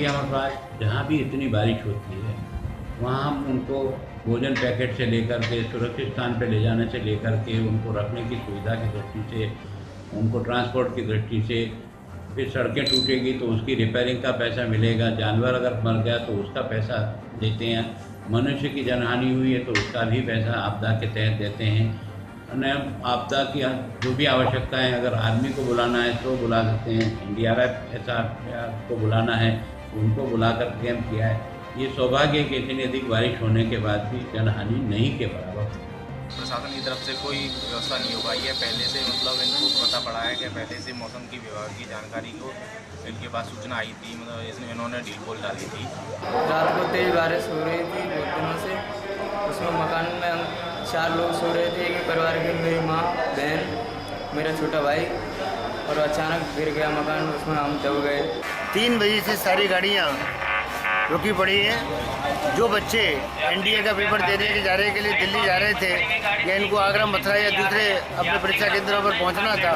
देखिए हमारे पास जहाँ भी इतनी बारिश होती है वहाँ हम उनको भोजन पैकेट से लेकर के सुरक्षित स्थान पर ले जाने से लेकर के उनको रखने की सुविधा की दृष्टि से, उनको ट्रांसपोर्ट की दृष्टि से, फिर सड़कें टूटेगी तो उसकी रिपेयरिंग का पैसा मिलेगा, जानवर अगर मर गया तो उसका पैसा देते हैं, मनुष्य की जनहानि हुई है तो उसका भी पैसा आपदा के तहत देते हैं। अन्य आपदा की जो भी आवश्यकताएं, अगर आर्मी को बुलाना है तो बुला सकते हैं, NDRF SRF को बुलाना है उनको बुलाकर कैंप किया है। ये सौभाग्य है कि इतनी अधिक बारिश होने के बाद भी जनहानि नहीं के बराबर। प्रशासन की तरफ से कोई व्यवस्था नहीं हो पाई है। पहले से मतलब इनको पता पड़ा है कि पहले से मौसम की विभाग की जानकारी को इनके पास सूचना आई थी, मतलब इन्होंने ढील बोल डाली थी। रात को तेज बारिश हो रही थी बहुत दिनों से। उसमें मकान में हम 4 लोग सो रहे थे, एक परिवार के, मेरी माँ, बहन, मेरा छोटा भाई, और अचानक गिर गया मकान, उसमें हम दब गए। 3 बजे से सारी गाड़ियाँ रुकी पड़ी हैं। जो बच्चे NDA का पेपर देने के जा रहे के लिए दिल्ली जा रहे थे या इनको आगरा, मथुरा या दूसरे अपने परीक्षा केंद्रों पर पहुंचना था,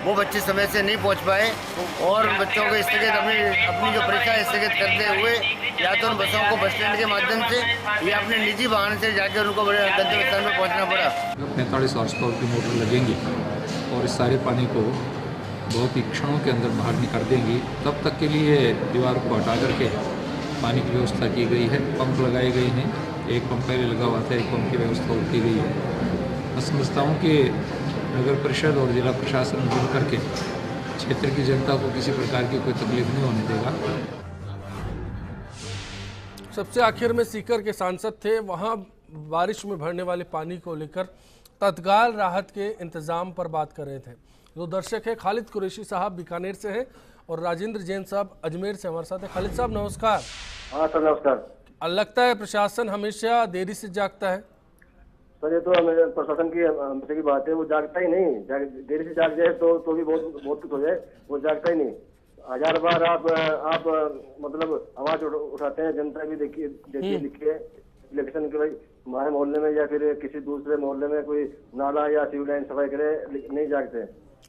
वो बच्चे समय से नहीं पहुंच पाए और बच्चों को स्थगित अपनी जो परीक्षा स्थगित करते हुए या तो उन बसों को बस स्टैंड के माध्यम से या अपने निजी वाहन से जाकर उनको बड़े गंतव्य स्थान पर पहुँचना पड़ा। 45 हॉर्स पावर की मोटर लगेंगी और इस सारे पानी को बहुत ही क्षणों के अंदर बाहर निकाल देंगी। तब तक के लिए दीवार को हटा करके पानी की व्यवस्था की गई है। पंप लगाए गए हैं, एक पंप पहले लगा हुआ था, एक पंप की व्यवस्था की गई है। मैं समझता हूँ कि नगर परिषद और जिला प्रशासन मिल करके क्षेत्र की जनता को किसी प्रकार की कोई तकलीफ नहीं होने देगा। सबसे आखिर में सीकर के सांसद थे, वहाँ बारिश में भरने वाले पानी को लेकर तत्काल राहत के इंतजाम पर बात कर रहे थे। जो दर्शक है, खालिद कुरैशी साहब बीकानेर से हैं और राजेंद्र जैन साहब अजमेर से हमारे साथ है। खालिद साहब नमस्कार। हाँ सर नमस्कार। लगता है प्रशासन हमेशा देरी से जागता है। सर ये तो प्रशासन की हमेशा की बात है, वो जागता ही नहीं। देरी से जाग जाए तो भी बहुत कुछ हो जाए, वो जागता ही नहीं। 1000 बार आप मतलब आवाज उठाते हैं, जनता भी देखिए लिखिए इलेक्शन के भाई हमारे मोहल्ले में या फिर किसी दूसरे मोहल्ले में कोई नाला या सिविल लाइन सफाई करे, नहीं जागते।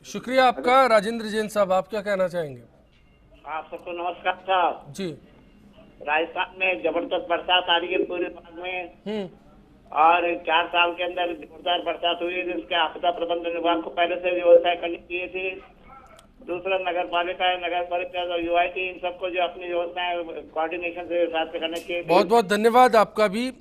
शुक्रिया आपका। राजेंद्र जैन साहब आप क्या कहना चाहेंगे? आप सबको नमस्कार साहब जी। राजस्थान में जबरदस्त बरसात आ रही है पूरे भाग में और 4 साल के अंदर जोरदार बरसात हुई है, जिसके आपदा प्रबंधन विभाग को पहले से व्यवस्था करनी चाहिए थी। दूसरा नगर पालिका UIT इन सबको जो अपनी व्यवस्थाएं कोऑर्डिनेशन से साथ में करना चाहिए। बहुत बहुत धन्यवाद आपका भी।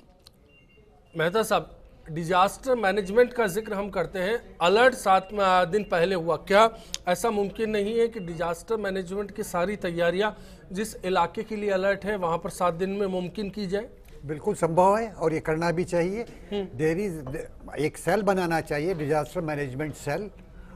मेहता साहब, डिजास्टर मैनेजमेंट का जिक्र हम करते हैं, अलर्ट 7 दिन पहले हुआ, क्या ऐसा मुमकिन नहीं है कि डिजास्टर मैनेजमेंट की सारी तैयारियां जिस इलाके के लिए अलर्ट है वहां पर 7 दिन में मुमकिन की जाए? बिल्कुल संभव है और ये करना भी चाहिए। एक सेल बनाना चाहिए, डिजास्टर मैनेजमेंट सेल।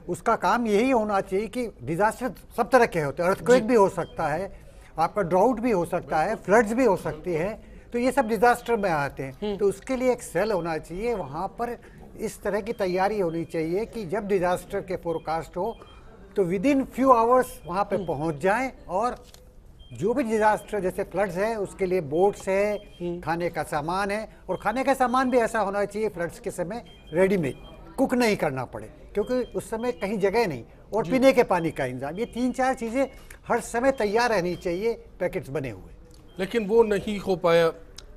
उसका काम यही होना चाहिए कि डिजास्टर सब तरह के होते हैं, अर्थक्वेक भी हो सकता है, आपका ड्राउट भी हो सकता है, फ्लड्स भी हो सकती है, तो ये सब डिजास्टर में आते हैं। तो उसके लिए एक सेल होना चाहिए, वहाँ पर इस तरह की तैयारी होनी चाहिए कि जब डिजास्टर के फोरकास्ट हो तो विद इन फ्यू आवर्स वहाँ पे पहुँच जाएं और जो भी डिजास्टर जैसे फ्लड्स है उसके लिए बोट्स है, खाने का सामान है, और खाने का सामान भी ऐसा होना चाहिए फ्लड्स के समय रेडीमेड, कुक नहीं करना पड़े क्योंकि उस समय कहीं जगह नहीं, और पीने के पानी का इंतजाम, ये 3-4 चीज़ें हर समय तैयार रहनी चाहिए पैकेट्स बने हुए। लेकिन वो नहीं हो पाया।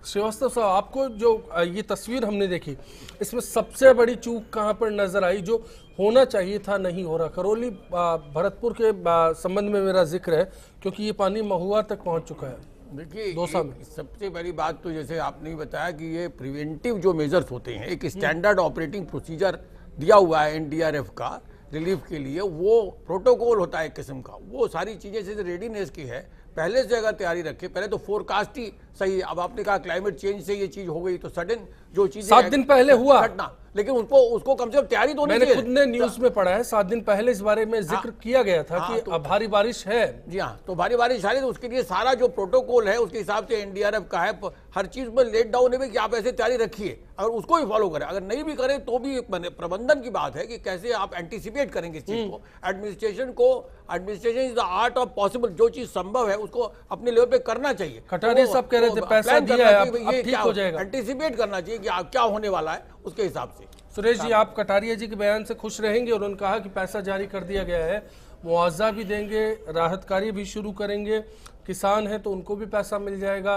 श्रीवास्तव साहब, आपको जो ये तस्वीर हमने देखी, इसमें सबसे बड़ी चूक कहाँ पर नजर आई? जो होना चाहिए था नहीं हो रहा। करौली भरतपुर के संबंध में मेरा जिक्र है क्योंकि ये पानी महुआ तक पहुंच चुका है। देखिए, दौसा में सबसे बड़ी बात तो जैसे आपने बताया कि ये प्रिवेंटिव जो मेजर्स होते हैं, एक स्टैंडर्ड ऑपरेटिंग प्रोसीजर दिया हुआ है NDRF का रिलीफ के लिए, वो प्रोटोकॉल होता है एक किस्म का, वो सारी चीज़ें जैसे रेडीनेस की है पहले से अगर तैयारी रखे। पहले तो फोरकास्ट ही सही, अब आपने कहा क्लाइमेट चेंज से ये चीज हो गई तो सडन जो चीज 7 दिन पहले हुआ घटना, लेकिन उसको कम से कम तैयारी तो मैंने खुद ने न्यूज में पढ़ा है, 7 दिन पहले इस बारे में जिक्र किया गया था कि तो, अब भारी बारिश है। जी हाँ, तो भारी बारिश है तो उसके लिए सारा जो प्रोटोकॉल है उसके हिसाब से NDRF का है, हर चीज में लेट डाउन है कि आप ऐसे तैयारी रखिए और उसको भी फॉलो करें। अगर नहीं भी करें तो भी प्रबंधन की बात है कि कैसे आप एंटीसिपेट करेंगे इस चीज को। Administration is the art of possible, जो चीज संभव है उसको अपने लेवल पे करना चाहिए। कटारिया साहब कह रहे थे पैसा दिया है, अब ठीक हो जाएगा, एंटीसिपेट करना चाहिए कि क्या होने वाला है उसके हिसाब से। सुरेश जी, आप कटारिया जी के बयान से खुश रहेंगे? और उन्होंने कहा कि पैसा जारी कर दिया गया है, मुआवजा भी देंगे, राहत कार्य भी शुरू करेंगे, किसान है तो उनको भी पैसा मिल जाएगा,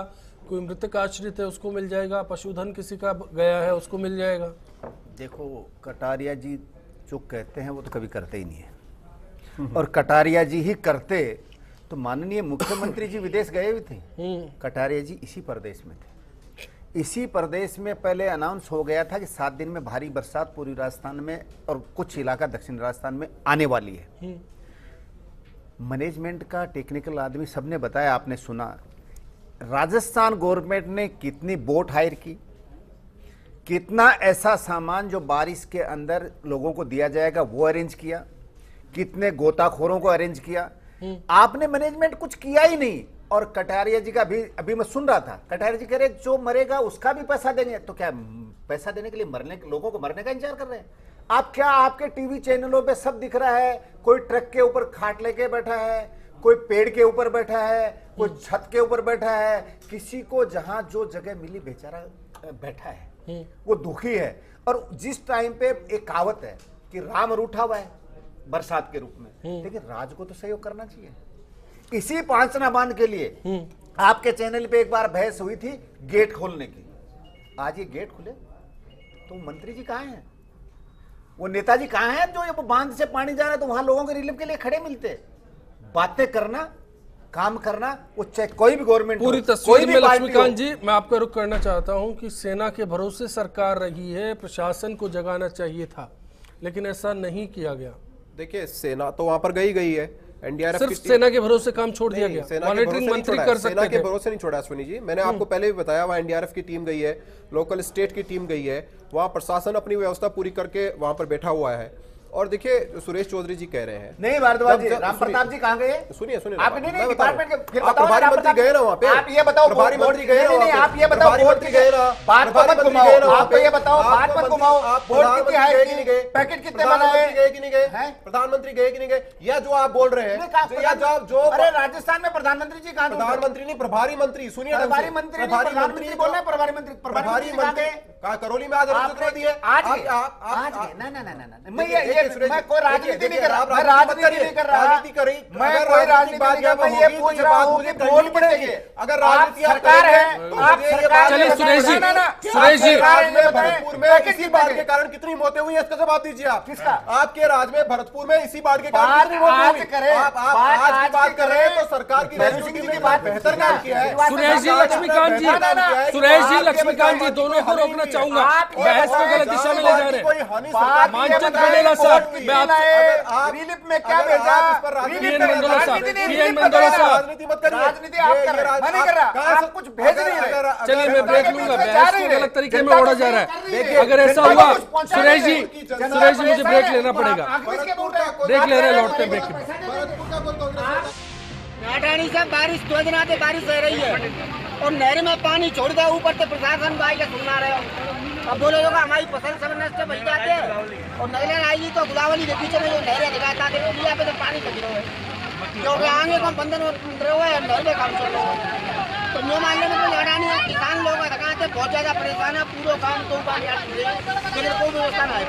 कोई मृतक आश्रित है उसको मिल जाएगा, पशुधन किसी का गया है उसको मिल जाएगा। देखो, कटारिया जी जो कहते हैं वो तो कभी करते ही नहीं है, और कटारिया जी ही करते तो माननीय मुख्यमंत्री जी विदेश गए भी थे। कटारिया जी इसी प्रदेश में थे। इसी प्रदेश में पहले अनाउंस हो गया था कि 7 दिन में भारी बरसात पूरी राजस्थान में और कुछ इलाका दक्षिण राजस्थान में आने वाली है। मैनेजमेंट का टेक्निकल आदमी सबने बताया, आपने सुना। राजस्थान गवर्नमेंट ने कितनी बोट हायर की, कितना ऐसा सामान जो बारिश के अंदर लोगों को दिया जाएगा वो अरेंज किया, कितने गोताखोरों को अरेंज किया। आपने मैनेजमेंट कुछ किया ही नहीं। और कटारिया जी का भी अभी मैं सुन रहा था, कटारिया जी कह रहे जो मरेगा उसका भी पैसा देंगे। तो क्या पैसा देने के लिए लोगों को मरने का इंतजार कर रहे हैं आप? क्या आपके टीवी चैनलों पे सब दिख रहा है, कोई ट्रक के ऊपर खाट लेके बैठा है, कोई पेड़ के ऊपर बैठा है, कोई छत के ऊपर बैठा है, किसी को जहां जो जगह मिली बेचारा बैठा है, वो दुखी है। और जिस टाइम पे एक कहावत है कि राम रूठा हुआ है बरसात के रूप में, लेकिन राज को तो सहयोग करना चाहिए। इसी पांचना बांध के लिए आपके चैनल पे एक बार बहस हुई थी गेट खोलने की। आज ये गेट खुले तो मंत्री जी कहां हैं, वो नेताजी कहां हैं जो ये बांध से पानी जा रहा है तो वहां लोगों के रिलीफ के लिए खड़े मिलते। बातें करना, काम करना, वो चाहे कोई भी गवर्नमेंट पूरी तस्वीर में लक्ष्मीकांत जी मैं आपका रुख करना चाहता हूं कि सेना के भरोसे सरकार रही है, प्रशासन को जगाना चाहिए था, लेकिन ऐसा नहीं किया गया। देखिए, सेना तो वहां पर गई है, एनडीआरएफ सिर्फ सेना के भरोसे काम छोड़ दिया गया। मॉनिटरिंग मंत्री कर सकते थे। सेना के भरोसे नहीं छोड़ा अश्विनी जी, मैंने आपको पहले भी बताया, वहां एनडीआरएफ की टीम गई है, लोकल स्टेट की टीम गई है, वहां प्रशासन अपनी व्यवस्था पूरी करके वहां पर बैठा हुआ है। और देखिए, सुरेश चौधरी जी कह रहे हैं नहीं भारद्वाज जी, राम प्रताप जी कहां गए? सुनिए आप नहीं डिपार्टमेंट के फिर बताओ, प्रभारी मंत्री गए ना वहां पे, आप ये बताओ प्रभारी मंत्री गए ना, नहीं आप ये बताओ, बोर्ड की गए ना, बात मत घुमाओ, आप ये बताओ, बात मत घुमाओ, बोर्ड कितनी हायर की, पैकेट कितने बनाए, गए कि नहीं गए, प्रधानमंत्री गए कि नहीं गए, या जो आप बोल रहे हैं, या जो अरे राजस्थान में प्रधानमंत्री जी कहां? प्रधानमंत्री नहीं, प्रभारी मंत्री, सुनिए, प्रभारी मंत्री बोल रहे हैं, प्रभारी मंत्री करौली में आज राजनीति नहीं कर रहा, मैं राजनीति नहीं कर रहा, मैं कोई राजनीति नहीं कर रहा, ये पूछ रहा हूँ कि वोट पड़ेगी। अगर राजनीति सरकार है, आप सरकार, चलिए सुरेश जी, भरतपुर में इसी बाढ़ के कारण कितनी मौतें हुई है, इसका जवाब दीजिए आप। किसका? आपके राज्य में भरतपुर में इसी बाढ़ के कारण कितनी मौतें हुई? आप आज की बात कर रहे हैं तो सरकार की बेहतर काम किया है। सुरेश जी, लक्ष्मीकांत जी, सुरेश जी, लक्ष्मीकांत जी, दोनों को रोकना चाहूंगा, बहस को गलत दिशा में ले जा रहे हैं। मानचंद खंडेला साहब, मैं आपसे रिलीफ में क्या भेजा? पीएन मंडोला साहब, पीएन मंडोला साहब, राजनीति आप कर रहे हैं, मैं नहीं कर रहा, आप कुछ भेज नहीं रहे। चलिए मैं ब्रेक लूंगा, बहस को गलत तरीके में ओढ़ा जा रहा है। अगर ऐसा हुआ सुरेश जी, मुझे ब्रेक लेना पड़ेगा, ब्रेक ले रहे हैं, लौटते हैं ब्रेक के बाद। राठानी से बारिश 2 दिन आते बारिश हो रही है और नहर में पानी छोड़ दिया, ऊपर से प्रशासन भाई के सुनना रहे हो। अब बोले लोग हमारी फसल सब नष्ट बच जाते हैं और नहरें आएगी तो गुलावली के पीछे में जो नहरें दिखाता है इंडिया पे तो पानी खड़ी रहे क्योंकि आगे को बंधन रहे हुए हैं, नहर में काम चल रहा है। तो न्यू मानने में तो लड़ानी है, किसान लोग बहुत ज्यादा परेशान है, पूरा काम तो लेकिन कोई व्यवस्था ना है।